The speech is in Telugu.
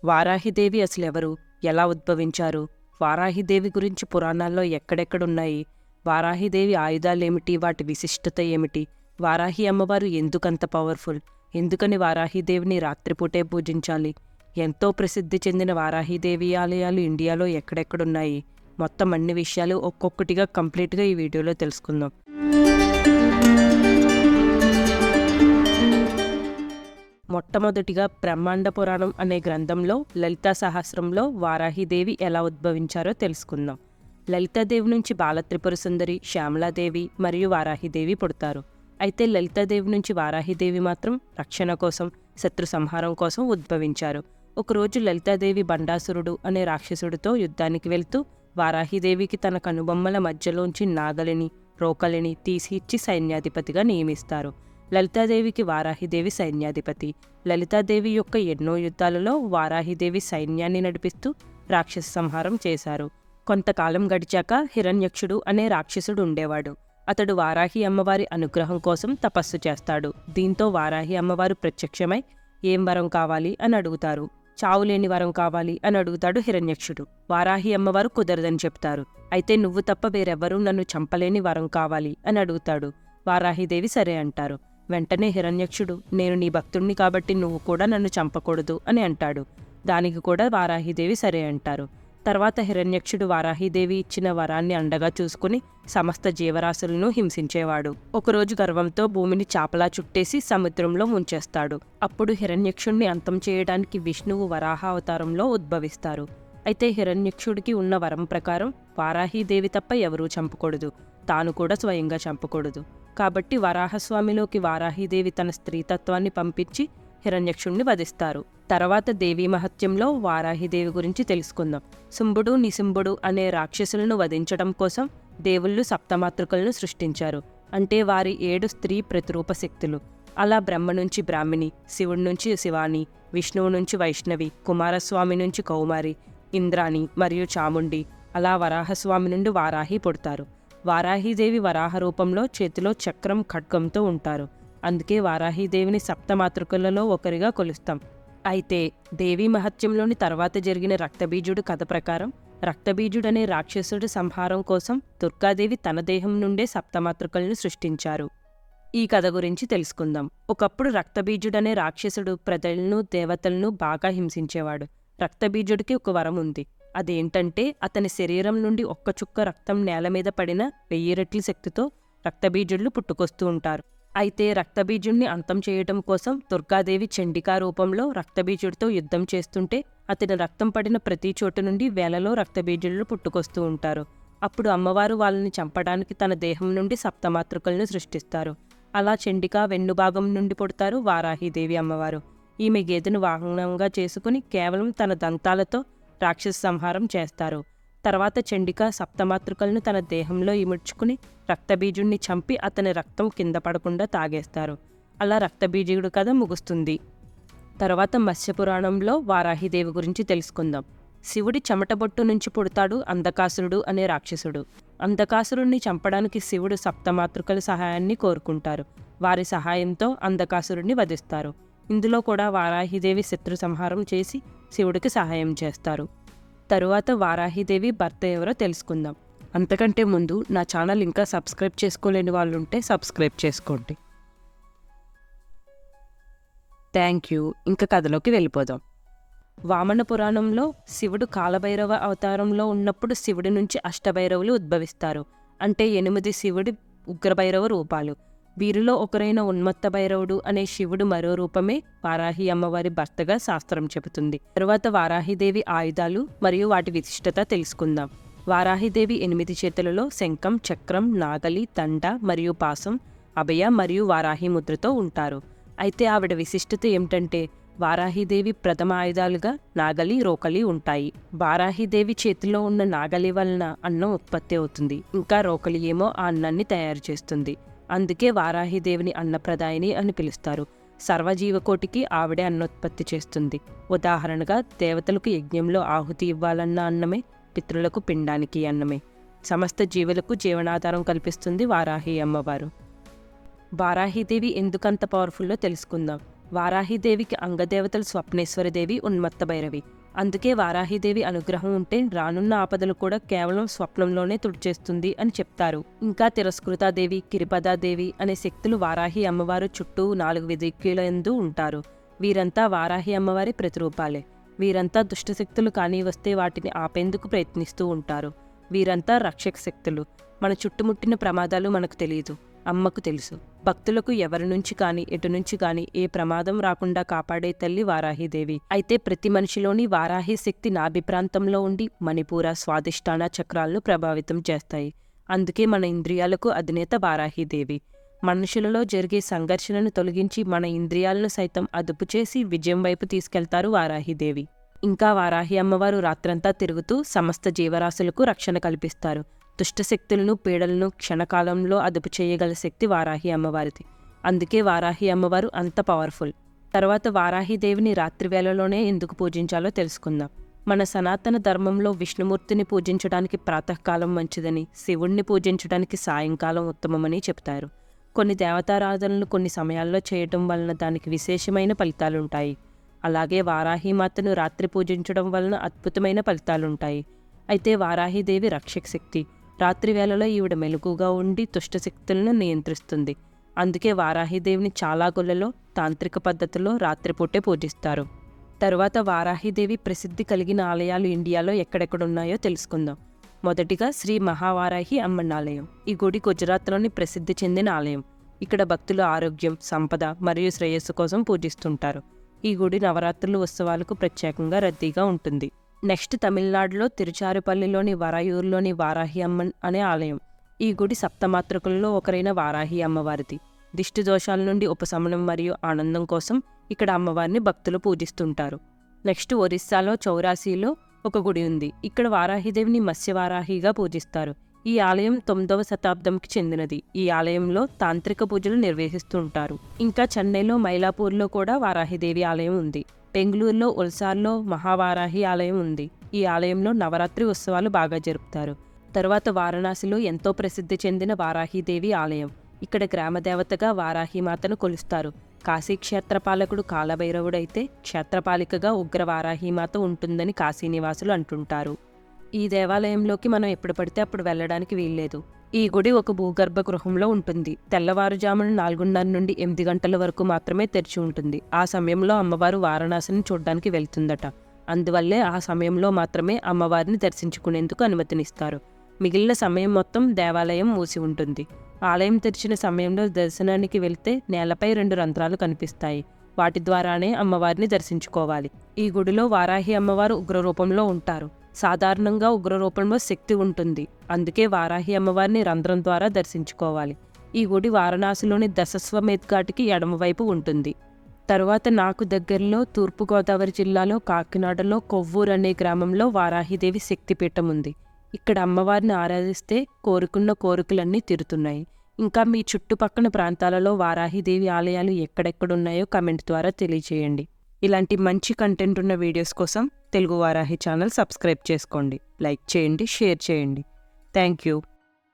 వారాహిదేవి అసలెవరు? ఎలా ఉద్భవించారు? వారాహిదేవి గురించి పురాణాల్లో ఎక్కడెక్కడున్నాయి? వారాహిదేవి ఆయుధాలేమిటి? వాటి విశిష్టత ఏమిటి? వారాహి అమ్మవారు ఎందుకంత పవర్ఫుల్? ఎందుకని వారాహిదేవిని రాత్రిపూటే పూజించాలి? ఎంతో ప్రసిద్ధి చెందిన వారాహిదేవి ఆలయాలు ఇండియాలో ఎక్కడెక్కడున్నాయి? మొత్తం అన్ని విషయాలు ఒక్కొక్కటిగా కంప్లీట్గా ఈ వీడియోలో తెలుసుకుందాం. మొట్టమొదటిగా బ్రహ్మాండ పురాణం అనే గ్రంథంలో లలితా సహస్రంలో వారాహిదేవి ఎలా ఉద్భవించారో తెలుసుకుందాం. లలితాదేవి నుంచి బాలత్రిపుర సుందరి, శ్యామలాదేవి మరియు వారాహిదేవి పుడతారు. అయితే లలితాదేవి నుంచి వారాహిదేవి మాత్రం రక్షణ కోసం, శత్రు సంహారం కోసం ఉద్భవించారు. ఒకరోజు లలితాదేవి బండాసురుడు అనే రాక్షసుడితో యుద్ధానికి వెళ్తూ వారాహిదేవికి తన కనుబొమ్మల మధ్యలోంచి నాగలిని, రోకలిని తీసి ఇచ్చి సైన్యాధిపతిగా నియమిస్తారు. లలితాదేవికి వారాహిదేవి సైన్యాధిపతి. లలితాదేవి యొక్క ఎన్నో యుద్ధాలలో వారాహిదేవి సైన్యాన్ని నడిపిస్తూ రాక్షస సంహారం చేశారు. కొంతకాలం గడిచాక హిరణ్యక్షుడు అనే రాక్షసుడు ఉండేవాడు. అతడు వారాహి అమ్మవారి అనుగ్రహం కోసం తపస్సు చేస్తాడు. దీంతో వారాహి అమ్మవారు ప్రత్యక్షమై ఏం వరం కావాలి అని అడుగుతారు. చావులేని వరం కావాలి అని అడుగుతాడు హిరణ్యక్షుడు. వారాహి అమ్మవారు కుదరదని చెప్తారు. అయితే నువ్వు తప్ప వేరెవ్వరూ నన్ను చంపలేని వరం కావాలి అని అడుగుతాడు. వారాహిదేవి సరే అంటారు. వెంటనే హిరణ్యక్షుడు, నేను నీ భక్తుణ్ణి కాబట్టి నువ్వు కూడా నన్ను చంపకూడదు అని అంటాడు. దానికి కూడా వారాహిదేవి సరే అంటారు. తర్వాత హిరణ్యక్షుడు వారాహిదేవి ఇచ్చిన వరాన్ని అండగా చూసుకుని సమస్త జీవరాశులను హింసించేవాడు. ఒకరోజు గర్వంతో భూమిని చాపలా చుట్టేసి సముద్రంలో ముంచేస్తాడు. అప్పుడు హిరణ్యక్షుణ్ణి అంతం చేయడానికి విష్ణువు వరాహ అవతారంలో ఉద్భవిస్తారు. అయితే హిరణ్యక్షుడికి ఉన్న వరం ప్రకారం వారాహిదేవి తప్ప ఎవరూ చంపకూడదు, తాను కూడా స్వయంగా చంపకూడదు. కాబట్టి వరాహస్వామిలోకి వారాహిదేవి తన స్త్రీతత్వాన్ని పంపించి హిరణ్యక్షుణ్ణి వధిస్తారు. తర్వాత దేవీ మహత్యంలో వారాహిదేవి గురించి తెలుసుకుందాం. శుంభుడు, నిశుంభుడు అనే రాక్షసులను వధించడం కోసం దేవుళ్ళు సప్తమాతృకలను సృష్టించారు. అంటే వారి 7 స్త్రీ ప్రతిరూప శక్తులు. అలా బ్రహ్మ నుంచి బ్రాహ్మిణి, శివుడి నుంచి శివాని, విష్ణువు నుంచి వైష్ణవి, కుమారస్వామి నుంచి కౌమారి, ఇంద్రాణి మరియు చాముండి, అలా వరాహస్వామి నుండి వారాహి పుడతారు. వారాహిదేవి వరాహ రూపంలో చేతిలో చక్రం, ఖడ్గంతో ఉంటారు. అందుకే వారాహిదేవిని సప్తమాతృకలలో ఒకరిగా కొలుస్తాం. అయితే దేవీ మహత్యంలోని తర్వాత జరిగిన రక్తబీజుడు కథ ప్రకారం రక్తబీజుడనే రాక్షసుడి సంహారం కోసం దుర్గాదేవి తన దేహం నుండే సప్తమాతృకలను సృష్టించారు. ఈ కథ గురించి తెలుసుకుందాం. ఒకప్పుడు రక్తబీజుడనే రాక్షసుడు ప్రజలను, దేవతలను బాగా హింసించేవాడు. రక్తబీజుడికి ఒక వరం ఉంది. అదేంటంటే అతని శరీరం నుండి ఒక్క చుక్క రక్తం నేల మీద పడిన 1000 రెట్ల శక్తితో రక్తబీజుళ్ళు పుట్టుకొస్తూ ఉంటారు. అయితే రక్తబీజుణ్ణి అంతం చేయటం కోసం దుర్గాదేవి చండికా రూపంలో రక్తబీజుడితో యుద్ధం చేస్తుంటే అతని రక్తం పడిన ప్రతి చోటు నుండి వేలలో రక్తబీజుళ్ళు పుట్టుకొస్తూ ఉంటారు. అప్పుడు అమ్మవారు వాళ్ళని చంపడానికి తన దేహం నుండి సప్తమాతృకలను సృష్టిస్తారు. అలా చండికా వెన్నుభాగం నుండి పుడతారు వారాహిదేవి అమ్మవారు. ఈమె గేదెను వాహనంగా చేసుకుని కేవలం తన దంతాలతో రాక్షస సంహారం చేస్తారు. తర్వాత చండిక సప్తమాతృకలను తన దేహంలో ఇముడ్చుకుని రక్తబీజుణ్ణి చంపి అతని రక్తం కింద పడకుండా తాగేస్తారు. అలా రక్తబీజుడు కథ ముగుస్తుంది. తర్వాత మత్స్యపురాణంలో వారాహిదేవి గురించి తెలుసుకుందాం. శివుడి చెమటబొట్టు నుంచి పుడతాడు అంధకాసురుడు అనే రాక్షసుడు. అంధకాసురుణ్ణి చంపడానికి శివుడు సప్తమాతృకల సహాయాన్ని కోరుకుంటారు. వారి సహాయంతో అంధకాసురుణ్ణి వధిస్తారు. ఇందులో కూడా వారాహిదేవి శత్రు సంహారం చేసి శివుడికి సహాయం చేస్తారు. తరువాత వారాహిదేవి భర్త ఎవరో తెలుసుకుందాం. అంతకంటే ముందు నా ఛానల్ ఇంకా సబ్స్క్రైబ్ చేసుకోలేని వాళ్ళుంటే సబ్స్క్రైబ్ చేసుకోండి. Thank you. ఇంకా కథలోకి వెళ్ళిపోదాం. వామన పురాణంలో శివుడు కాలభైరవ అవతారంలో ఉన్నప్పుడు శివుడి నుంచి అష్టభైరవులు ఉద్భవిస్తారు. అంటే 8 శివుడి ఉగ్రభైరవ రూపాలు. వీరిలో ఒకరైన ఉన్మత్త భైరవుడు అనే శివుడు మరో రూపమే వారాహి అమ్మవారి భర్తగా శాస్త్రం చెబుతుంది. తరువాత వారాహిదేవి ఆయుధాలు మరియు వాటి విశిష్టత తెలుసుకుందాం. వారాహిదేవి 8 చేతులలో శంఖం, చక్రం, నాగలి, దండ మరియు పాసం, అభయ మరియు వారాహి ముద్రతో ఉంటారు. అయితే ఆవిడ విశిష్టత ఏమిటంటే వారాహిదేవి ప్రథమ ఆయుధాలుగా నాగలి, రోకలి ఉంటాయి. వారాహిదేవి చేతిలో ఉన్న నాగలి వలన అన్నం ఉత్పత్తి అవుతుంది. ఇంకా రోకలి ఏమో ఆ అన్నాన్ని తయారు చేస్తుంది. అందుకే వారాహిదేవిని అన్నప్రదాయిని అని పిలుస్తారు. సర్వజీవకోటికి ఆవిడే అన్నోత్పత్తి చేస్తుంది. ఉదాహరణగా దేవతలకు యజ్ఞంలో ఆహుతి ఇవ్వాలన్న అన్నమే, పితృలకు పిండానికి అన్నమే. సమస్త జీవులకు జీవనాధారం కల్పిస్తుంది వారాహి అమ్మవారు. వారాహిదేవి ఎందుకంత పవర్ఫుల్లో తెలుసుకుందాం. వారాహిదేవికి అంగదేవతలు స్వప్నేశ్వరదేవి, ఉన్మత్త భైరవి. అందుకే వారాహిదేవి అనుగ్రహం ఉంటే రానున్న ఆపదలు కూడా కేవలం స్వప్నంలోనే తుడిచేస్తుంది అని చెప్తారు. ఇంకా తిరస్కృతాదేవి, కిరిపదాదేవి అనే శక్తులు వారాహి అమ్మవారు చుట్టూ 4 దిక్కులందు ఉంటారు. వీరంతా వారాహి అమ్మవారి ప్రతిరూపాలే. వీరంతా దుష్టశక్తులు కానీ వస్తే వాటిని ఆపేందుకు ప్రయత్నిస్తూ ఉంటారు. వీరంతా రక్షక శక్తులు. మన చుట్టుముట్టిన ప్రమాదాలు మనకు తెలియదు, అమ్మకు తెలుసు. భక్తులకు ఎవరి నుంచి కానీ ఎటు నుంచి కానీ ఏ ప్రమాదం రాకుండా కాపాడే తల్లి వారాహిదేవి. అయితే ప్రతి మనిషిలోని వారాహి శక్తి నాభి ప్రాంతంలో ఉండి మణిపూర, స్వాదిష్టాన చక్రాలను ప్రభావితం చేస్తాయి. అందుకే మన ఇంద్రియాలకు అధినేత వారాహిదేవి. మనుషులలో జరిగే సంఘర్షణను తొలగించి మన ఇంద్రియాలను సైతం అదుపు చేసి విజయం వైపు తీసుకెళ్తారు వారాహిదేవి. ఇంకా వారాహి అమ్మవారు రాత్రంతా తిరుగుతూ సమస్త జీవరాశులకు రక్షణ కల్పిస్తారు. దుష్టశక్తులను, పీడలను క్షణకాలంలో అదుపు చేయగల శక్తి వారాహి అమ్మవారిది. అందుకే వారాహి అమ్మవారు అంత పవర్ఫుల్. తర్వాత వారాహిదేవిని రాత్రివేళలోనే ఎందుకు పూజించాలో తెలుసుకుందాం. మన సనాతన ధర్మంలో విష్ణుమూర్తిని పూజించడానికి ప్రాతకాలం మంచిదని, శివుణ్ణి పూజించడానికి సాయంకాలం ఉత్తమమని చెప్తారు. కొన్ని దేవతారాధనలు కొన్ని సమయాల్లో చేయటం వలన దానికి విశేషమైన ఫలితాలుంటాయి. అలాగే వారాహిమాతను రాత్రి పూజించడం వలన అద్భుతమైన ఫలితాలుంటాయి. అయితే వారాహిదేవి రక్షక శక్తి. రాత్రి వేళలో ఈవిడ మెలకుగా ఉండి దుష్టశక్తులను నియంత్రిస్తుంది. అందుకే వారాహిదేవిని చాలా గుళ్ళలో తాంత్రిక పద్ధతిలో రాత్రిపూటే పూజిస్తారు. తరువాత వారాహిదేవి ప్రసిద్ధి కలిగిన ఆలయాలు ఇండియాలో ఎక్కడెక్కడున్నాయో తెలుసుకుందాం. మొదటిగా శ్రీ మహావారాహి అమ్మన్ ఆలయం. ఈ గుడి గుజరాత్లోని ప్రసిద్ధి చెందిన ఆలయం. ఇక్కడ భక్తులు ఆరోగ్యం, సంపద మరియు శ్రేయస్సు కోసం పూజిస్తుంటారు. ఈ గుడి నవరాత్రుల ఉత్సవాలకు ప్రత్యేకంగా రద్దీగా ఉంటుంది. నెక్స్ట్ తమిళనాడులో తిరుచారుపల్లిలోని వరాయూరులోని వారాహి అమ్మన్ అనే ఆలయం. ఈ గుడి సప్తమాతృకులలో ఒకరైన వారాహి అమ్మవారిది. దిష్టి దోషాల నుండి ఉపశమనం మరియు ఆనందం కోసం ఇక్కడ అమ్మవారిని భక్తులు పూజిస్తుంటారు. నెక్స్ట్ ఒరిస్సాలో చౌరాసీలో ఒక గుడి ఉంది. ఇక్కడ వారాహిదేవిని మత్స్యవారాహిగా పూజిస్తారు. ఈ ఆలయం 9వ శతాబ్దంకి చెందినది. ఈ ఆలయంలో తాంత్రిక పూజలు నిర్వహిస్తుంటారు. ఇంకా చెన్నైలో మైలాపూర్లో కూడా వారాహిదేవి ఆలయం ఉంది. బెంగళూరులో ఉల్సార్లో మహావారాహి ఆలయం ఉంది. ఈ ఆలయంలో నవరాత్రి ఉత్సవాలు బాగా జరుపుతారు. తరువాత వారణాసిలో ఎంతో ప్రసిద్ధి చెందిన వారాహిదేవి ఆలయం. ఇక్కడ గ్రామదేవతగా వారాహిమాతను కొలుస్తారు. కాశీ క్షేత్రపాలకుడు కాలభైరవుడైతే క్షేత్రపాలికగా ఉగ్ర వారాహిమాత ఉంటుందని కాశీనివాసులు అంటుంటారు. ఈ దేవాలయంలోకి మనం ఎప్పుడు పడితే అప్పుడు వెళ్ళడానికి వీల్లేదు. ఈ గుడి ఒక భూగర్భ గృహంలో ఉంటుంది. తెల్లవారుజామున 4:30 నుండి 8 గంటల వరకు మాత్రమే తెరిచి ఉంటుంది. ఆ సమయంలో అమ్మవారు వారణాసిని చూడ్డానికి వెళ్తుందట. అందువల్లే ఆ సమయంలో మాత్రమే అమ్మవారిని దర్శించుకునేందుకు అనుమతినిస్తారు. మిగిలిన సమయం మొత్తం దేవాలయం మూసి ఉంటుంది. ఆలయం తెరిచిన సమయంలో దర్శనానికి వెళ్తే నేలపై 2 రంధ్రాలు కనిపిస్తాయి. వాటి ద్వారానే అమ్మవారిని దర్శించుకోవాలి. ఈ గుడిలో వారాహి అమ్మవారు ఉగ్రరూపంలో ఉంటారు. సాధారణంగా ఉగ్రరూపంలో శక్తి ఉంటుంది. అందుకే వారాహి అమ్మవారిని రంధ్రం ద్వారా దర్శించుకోవాలి. ఈ గుడి వారణాసిలోని దశస్వమేధ్ ఘాట్కి ఎడమవైపు ఉంటుంది. తరువాత నాకు దగ్గరలో తూర్పుగోదావరి జిల్లాలో కాకినాడలో కొవ్వూరు అనే గ్రామంలో వారాహిదేవి శక్తిపీఠం ఉంది. ఇక్కడ అమ్మవారిని ఆరాధిస్తే కోరుకున్న కోరికలన్నీ తీరుతున్నాయి. ఇంకా మీ చుట్టుపక్కల ప్రాంతాలలో వారాహిదేవి ఆలయాలు ఎక్కడెక్కడున్నాయో కమెంట్ ద్వారా తెలియజేయండి. ఇలాంటి మంచి కంటెంట్ ఉన్న వీడియోస్ కోసం తెలుగు వారాహి ఛానల్ సబ్స్క్రైబ్ చేసుకోండి. లైక్ చేయండి, షేర్ చేయండి. Thank you.